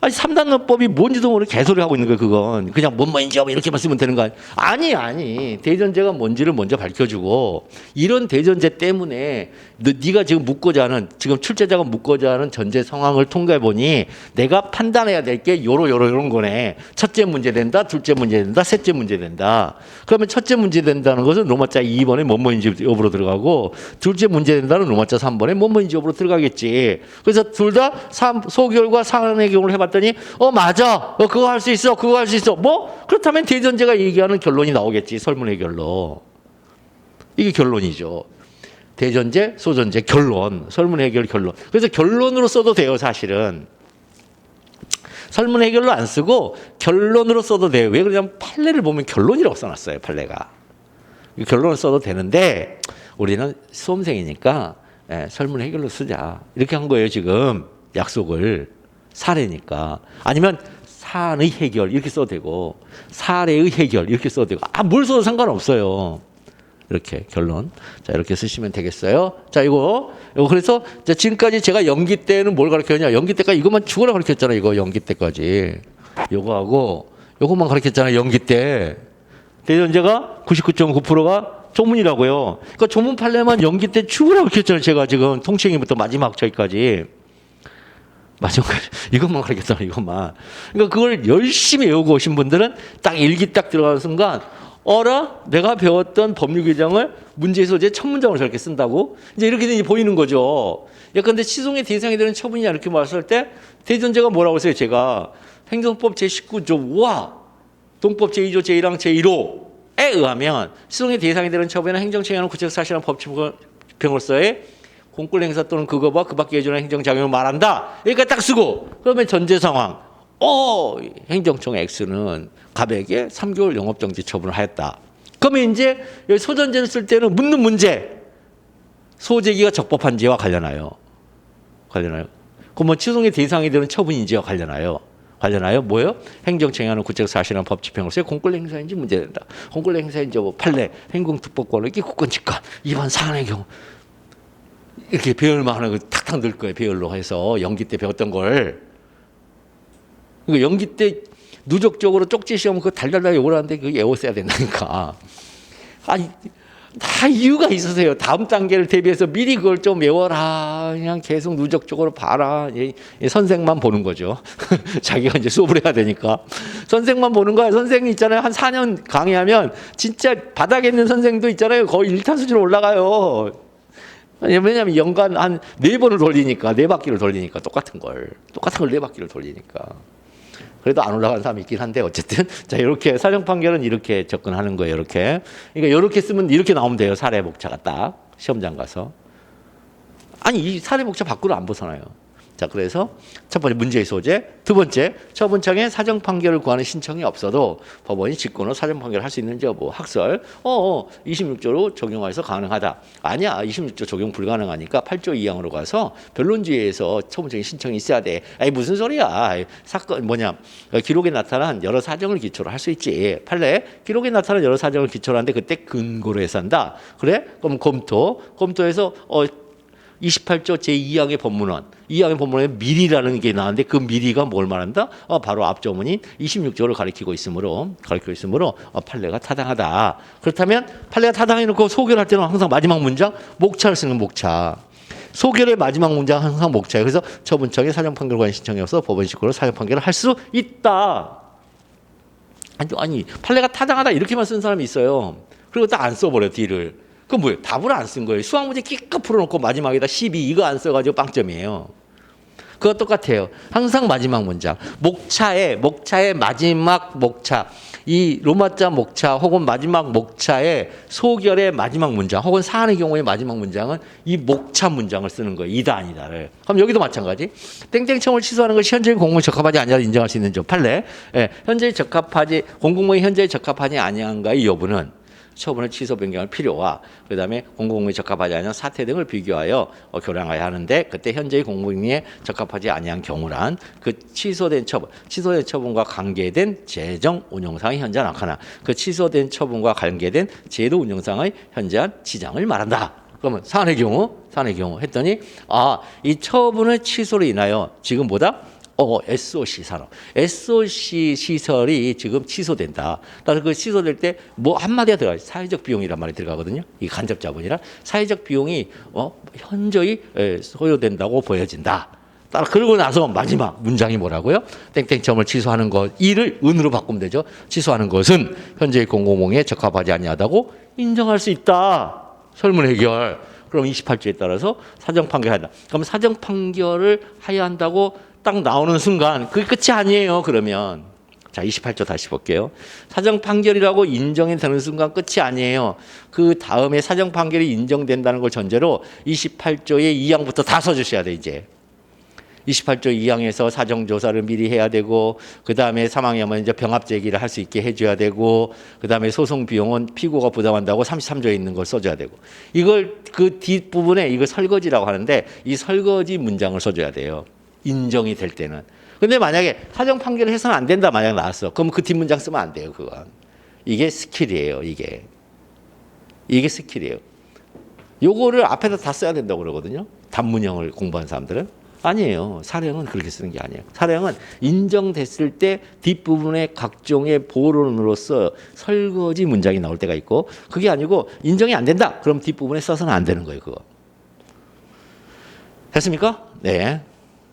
아니 3단 논법이 뭔지도 모르게 개소리 하고 있는 거예요. 그건 그냥 뭔지 이렇게만 쓰면 되는 거 아니 대전제가 뭔지를 먼저 밝혀주고 이런 대전제 때문에 네가 지금 묻고자 하는 지금 출제자가 묻고자 하는 전제 상황을 통과해 보니 내가 판단해야 될 게 요런 거네. 첫째 문제 된다, 둘째 문제 된다, 셋째 문제 된다. 그러면 첫째 문제 된다는 것은 로마자 2번에 뭐인지 여부로 들어가고 둘째 문제 된다는 로마자 3번에 뭐인지 여부로 들어가겠지. 그래서 둘 다 소결과 사안의 경우를 해봤더니 맞아. 그거 할 수 있어. 뭐? 그렇다면 대전제가 얘기하는 결론이 나오겠지. 설문 해결로. 이게 결론이죠. 대전제, 소전제, 결론. 설문 해결 결론. 그래서 결론으로 써도 돼요, 사실은. 설문 해결로 안 쓰고 결론으로 써도 돼요. 왜 그러냐면 판례를 보면 결론이라고 써놨어요, 판례가. 결론을 써도 되는데 우리는 수험생이니까 설문 해결로 쓰자. 이렇게 한 거예요, 지금. 약속을. 사례니까. 아니면 사안의 해결 이렇게 써도 되고 사례의 해결 이렇게 써도 되고 뭘 써도 상관없어요. 이렇게 결론. 자, 이렇게 쓰시면 되겠어요. 자, 이거 그래서 지금까지 제가 연기 때는 뭘 가르쳤냐? 연기 때까지 이것만 죽어라 가르쳤잖아요. 이거 연기 때까지. 요거하고 요것만 가르쳤잖아요. 연기 때. 대전제가 99.9%가 조문이라고요. 그러니까 조문 판례만 연기 때 죽으라 가르쳤잖아요. 제가 지금 통칭이부터 마지막 저기까지. 이것만 가르쳤잖아요. 이것만. 그러니까 그걸 열심히 외우고 오신 분들은 딱 일기 딱 들어가는 순간 내가 배웠던 법률 규정을 문제의 소재 첫 문장으로 저렇게 쓴다고? 이제 이렇게 보이는 거죠. 그런데 시송의 대상이 되는 처분이냐 이렇게 말했을 때 대전제가 뭐라고 했어요? 제가 행정법 제19조 5와 동법 제2조 제1항 제1호에 의하면 시송의 대상이 되는 처분이나 행정처행하는 구체적 사실이나 법칙병으로서의 공권 행사 또는 그거와 그 밖에 예전의 행정작용을 말한다. 여기까지 딱 쓰고 그러면 전제 상황. 행정청 X는 갑에게 3개월 영업정지 처분을 하였다. 그러면 이제 여기 소전제를 쓸 때는 묻는 문제. 소재기가 적법한지와 관련하여. 그럼 취소의 대상이 되는 처분인지와 관련하여 뭐예요? 행정청행하는 구체적 사실이나 법집행으로서의 공권 행사인지 문제된다. 공권 행사인지 판례, 행공특법권의 기국권 직관, 위반 사안의 경우. 이렇게 배열만 하는 거 탁탁 넣을 거예요. 배열로 해서 연기 때 배웠던 걸. 그러니까 연기 때 누적적으로 쪽지 시험 그거 달달달 욕을 하는데 그거 외웠어야 된다니까. 다 이유가 있으세요. 다음 단계를 대비해서 미리 그걸 좀 외워라. 그냥 계속 누적적으로 봐라. 선생만 보는 거죠. 자기가 이제 수업을 해야 되니까. 선생만 보는 거야. 선생이 있잖아요. 한 4년 강의하면 진짜 바닥에 있는 선생도 있잖아요. 거의 1탄 수준으로 올라가요. 왜냐하면 연간 한 4번을 돌리니까 4바퀴를 돌리니까 똑같은 걸 4바퀴를 돌리니까 그래도 안 올라가는 사람이 있긴 한데 어쨌든 자 이렇게 사정 판결은 이렇게 접근하는 거예요. 이렇게 그러니까 이렇게 쓰면 이렇게 나오면 돼요. 사례 목차가 딱 시험장 가서 이 사례 목차 밖으로 안 벗어나요. 자, 그래서 첫 번째 문제의 소재, 두 번째 처분청에 사정 판결을 구하는 신청이 없어도 법원이 직권으로 사정 판결을 할 수 있는지 여부. 학설. 26조로 적용해서 가능하다. 아니야, 26조 적용 불가능하니까 8조 2항으로 가서 변론지에서 처분청에 신청이 있어야 돼. 아니 무슨 소리야? 사건 기록에 나타난 여러 사정을 기초로 할 수 있지. 판례 기록에 나타난 여러 사정을 기초로 하는데 그때 근거로 해서 한다. 그래? 그럼 검토해서 28조 제2항의 법문원, 2항의 법문원에 미리라는 게 나왔는데 그 미리가 뭘 말한다? 바로 앞조문인 26조를 가리키고 있으므로 판례가 타당하다. 그렇다면 판례가 타당해놓고 소결할 때는 항상 마지막 문장 목차를 쓰는 목차. 소결의 마지막 문장 항상 목차예요. 그래서 처분청에 사정 판결 관련 신청이 없어 법원 직권으로 사정 판결을 할 수 있다. 아니 판례가 타당하다 이렇게만 쓴 사람이 있어요. 그리고 딱 안 써버려 뒤를. 그건 뭐예요? 답을 안 쓴 거예요. 수학 문제 끼껏 풀어놓고 마지막에다 12 이거 안 써가지고 빵점이에요. 그거 똑같아요. 항상 마지막 문장. 목차의 마지막 목차. 이 로마자 목차 혹은 마지막 목차의 소결의 마지막 문장 혹은 사안의 경우의 마지막 문장은 이 목차 문장을 쓰는 거예요. 이다 아니다를. 그럼 여기도 마찬가지. 땡땡청을 취소하는 것이 현재의 공공에 적합하지 아니하다 인정할 수 있는 점. 판례. 공공의 현재에 적합하지 아니한가의 여부는 처분의 취소 변경할 필요와 그다음에 공공에 적합하지 않은 사태 등을 비교하여 교량하여야 하는데 그때 현재의 공공에 적합하지 아니한 경우란 그 취소된 처분과 관계된 재정 운영상의 현저한 악화나 그 취소된 처분과 관계된 제도 운영상의 현저한 지장을 말한다. 그러면 사안의 경우 했더니 이 처분의 취소로 인하여 지금 뭐다? SOC 산업. SOC 시설이 지금 취소된다. 따라서 그 취소될 때 뭐 한마디가 들어가요. 사회적 비용이란 말이 들어가거든요. 이 간접 자본이라 사회적 비용이 현저히 소요된다고 보여진다. 따라 그러고 나서 마지막 문장이 뭐라고요? 땡땡점을 취소하는 것 이를 은으로 바꾸면 되죠. 취소하는 것은 현재의 공공공에 적합하지 아니하다고 인정할 수 있다. 설문 해결. 그럼 28조에 따라서 사정 판결한다. 그럼 사정 판결을 해야 한다고 딱 나오는 순간 그게 끝이 아니에요. 그러면 자 28조 다시 볼게요. 사정 판결이라고 인정이 되는 순간 끝이 아니에요. 그 다음에 사정 판결이 인정된다는 걸 전제로 28조의 2항부터 다 써주셔야 돼. 이제 28조 2항에서 사정조사를 미리 해야 되고 그 다음에 사망이면 이제 병합 제기를 할 수 있게 해줘야 되고 그 다음에 소송 비용은 피고가 부담한다고 33조에 있는 걸 써줘야 되고 이걸 그 뒷부분에 이거 설거지라고 하는데 이 설거지 문장을 써줘야 돼요. 인정이 될 때는. 근데 만약에 사정 판결을 해서는 안 된다 만약 나왔어. 그럼 그 뒷문장 쓰면 안 돼요. 그건. 이게 스킬이에요. 이게 스킬이에요. 요거를 앞에다 다 써야 된다고 그러거든요. 단문형을 공부한 사람들은. 아니에요. 사령은 그렇게 쓰는 게 아니에요. 사령은 인정됐을 때 뒷부분에 각종의 보론으로서 설거지 문장이 나올 때가 있고 그게 아니고 인정이 안 된다. 그럼 뒷부분에 써서는 안 되는 거예요. 그거. 됐습니까? 네.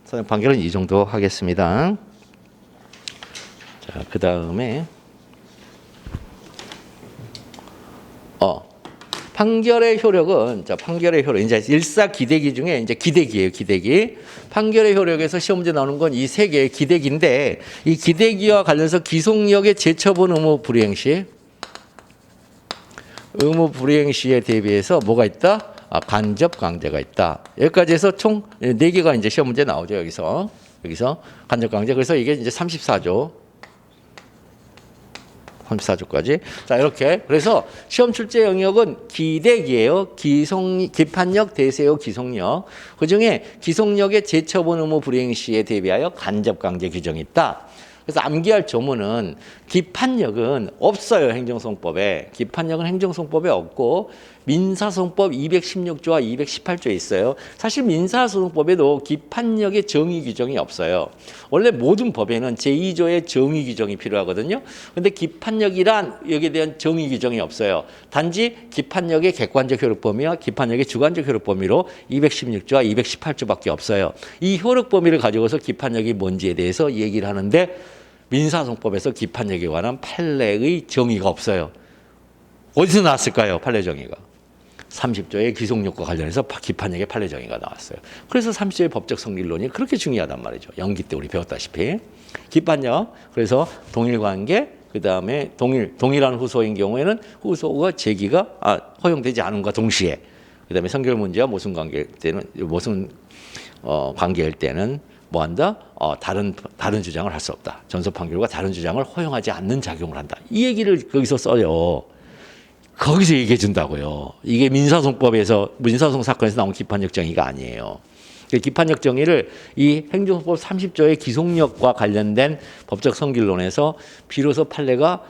사정 판결은 이 정도 하겠습니다. 자, 그 다음에 판결의 효력은 판결의 효력 이제 일사기대기 중에 이제 기대기예요. 기대기. 판결의 효력에서 시험 문제 나오는 건 이 세 개의 기대기인데 이 기대기와 관련해서 기속력의 재처분 의무 불이행 시에 대비해서 뭐가 있다? 간접 강제가 있다. 여기까지 해서 총 4개가 이제 시험 문제 나오죠. 여기서 간접 강제. 그래서 이게 이제 34조까지. 자, 이렇게. 그래서 시험 출제 영역은 기대기예요. 기판력, 대세요, 기속력. 그중에 기속력의 재처분 의무 불이행 시에 대비하여 간접 강제 규정이 있다. 그래서 암기할 조문은 기판력은 없어요. 행정소송법에. 기판력은 행정소송법에 없고 민사소송법 216조와 218조에 있어요. 사실 민사소송법에도 기판력의 정의 규정이 없어요. 원래 모든 법에는 제2조의 정의 규정이 필요하거든요. 그런데 기판력이란 여기에 대한 정의 규정이 없어요. 단지 기판력의 객관적 효력 범위와 기판력의 주관적 효력 범위로 216조와 218조밖에 없어요. 이 효력 범위를 가지고서 기판력이 뭔지에 대해서 얘기를 하는데 민사소송법에서 기판력에 관한 판례의 정의가 없어요. 어디서 나왔을까요? 판례 정의가. 30조의 기속력과 관련해서 기판력의 판례 정의가 나왔어요. 그래서 30조의 법적 성립론이 그렇게 중요하단 말이죠. 연기 때 우리 배웠다시피. 기판력, 그래서 동일관계, 그 다음에 동일한 후소인 경우에는 후소가 제기가 허용되지 않음과 동시에 그다음에 선결 문제와 모순 관계일 때는 모순 관계일 때는 뭐 한다? 다른 주장을 할 수 없다. 전소 판결과 다른 주장을 허용하지 않는 작용을 한다. 이 얘기를 거기서 써요. 거기서 얘기해 준다고요. 이게 민사소송법에서 민사소송 사건에서 나온 기판적 정의가 아니에요. 기판적 정의를 이 행정소송법 30조의 기속력과 관련된 법적 성질론에서 비로소 판례가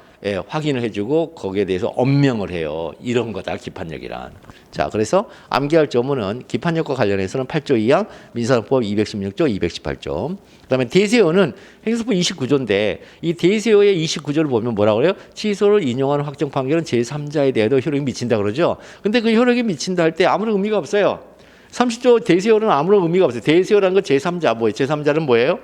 확인을 해주고 거기에 대해서 엄명을 해요. 이런 거다 기판력이란. 자, 그래서 암기할 조문은 기판력과 관련해서는 8조 2항, 민사소송법 216조, 218조. 그다음에 대세어는 행정소송법 29조인데 이 대세어의 29조를 보면 뭐라고 그래요? 취소를 인용하는 확정 판결은 제3자에 대해도 효력이 미친다 그러죠. 근데 그 효력이 미친다 할 때 아무런 의미가 없어요. 30조 대세어는 아무런 의미가 없어요. 대세어라는 건 제3자 뭐예요? 제3자는 뭐예요?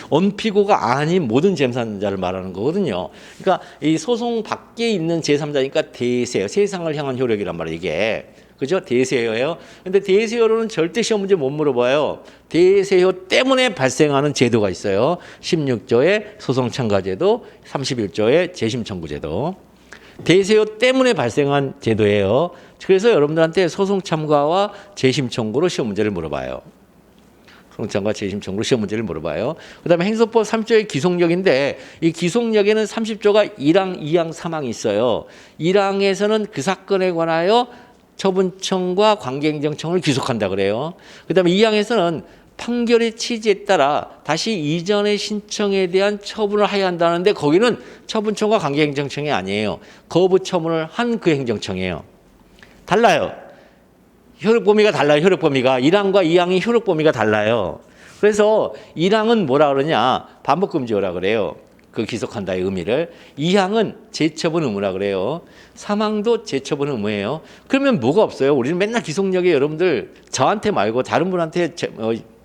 원피고가 아닌 모든 제3자를 말하는 거거든요. 그러니까 이 소송 밖에 있는 제3자니까 대세어, 세상을 향한 효력이란 말이에요, 이게. 그죠? 대세어예요. 근데 대세어로는 절대 시험 문제 못 물어봐요. 대세어 때문에 발생하는 제도가 있어요. 16조의 소송 참가제도, 31조의 재심 청구제도. 대세어 때문에 발생한 제도예요. 그래서 여러분들한테 소송 참가와 재심 청구로 시험 문제를 물어봐요. 소송참과 재심 청구로 시험 문제를 물어봐요. 그다음에 행정소법 3조의 기속력인데 이 기속력에는 30조가 1항, 2항, 3항이 있어요. 1항에서는 그 사건에 관하여 처분청과 관계행정청을 기속한다 그래요. 그다음에 2항에서는 판결의 취지에 따라 다시 이전의 신청에 대한 처분을 하여야 한다는데 거기는 처분청과 관계행정청이 아니에요. 거부 처분을 한 그 행정청이에요. 달라요. 효력 범위가 달라요. 효력 범위가 1항과 2항이 효력 범위가 달라요. 그래서 1항은 뭐라 그러냐? 반복 금지어라 그래요. 그 기속한다의 의미를. 2항은 재처분 의무라 그래요. 3항도 재처분 의무예요. 그러면 뭐가 없어요? 우리는 맨날 기속력에 여러분들 저한테 말고 다른 분한테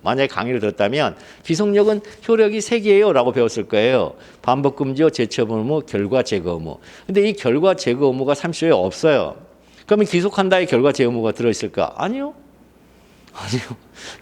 만약에 강의를 들었다면 기속력은 효력이 3개예요라고 배웠을 거예요. 반복 금지어, 재처분 의무, 결과 제거 의무. 근데 이 결과 제거 의무가 30조에 없어요. 그러면 기속한다의 결과 제거 의무가 들어있을까? 아니요. 아니요.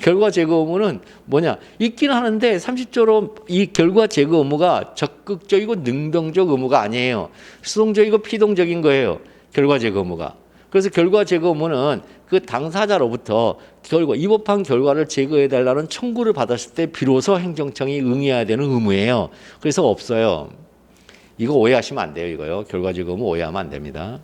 결과 제거 의무는 뭐냐? 있긴 하는데 30조로 이 결과 제거 의무가 적극적이고 능동적 의무가 아니에요. 수동적이고 피동적인 거예요. 결과 제거 의무가. 그래서 결과 제거 의무는 그 당사자로부터 위법한 결과를 제거해달라는 청구를 받았을 때 비로소 행정청이 응해야 되는 의무예요. 그래서 없어요. 이거 오해하시면 안 돼요. 이거요. 결과 제거 의무 오해하면 안 됩니다.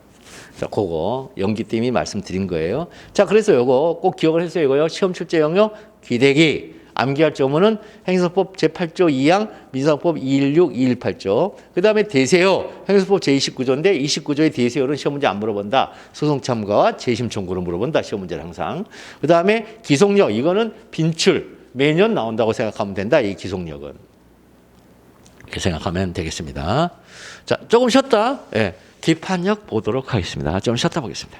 자, 그거 연기팀이 말씀드린 거예요. 자, 그래서 이거 꼭 기억을 해주세요. 이거요. 시험 출제 영역 기대기. 암기할 조문은 행정소법 제8조 2항, 민사소법 216, 218조. 그 다음에 대세어, 행정소법 제29조인데 29조의 대세어는 시험 문제 안 물어본다. 소송 참가와 재심 청구를 물어본다. 시험 문제를 항상. 그 다음에 기속력, 이거는 빈출, 매년 나온다고 생각하면 된다. 이 기속력은. 이렇게 생각하면 되겠습니다. 자, 조금 쉬었다. 예. 기판력 보도록 하겠습니다. 좀 쉬었다 보겠습니다.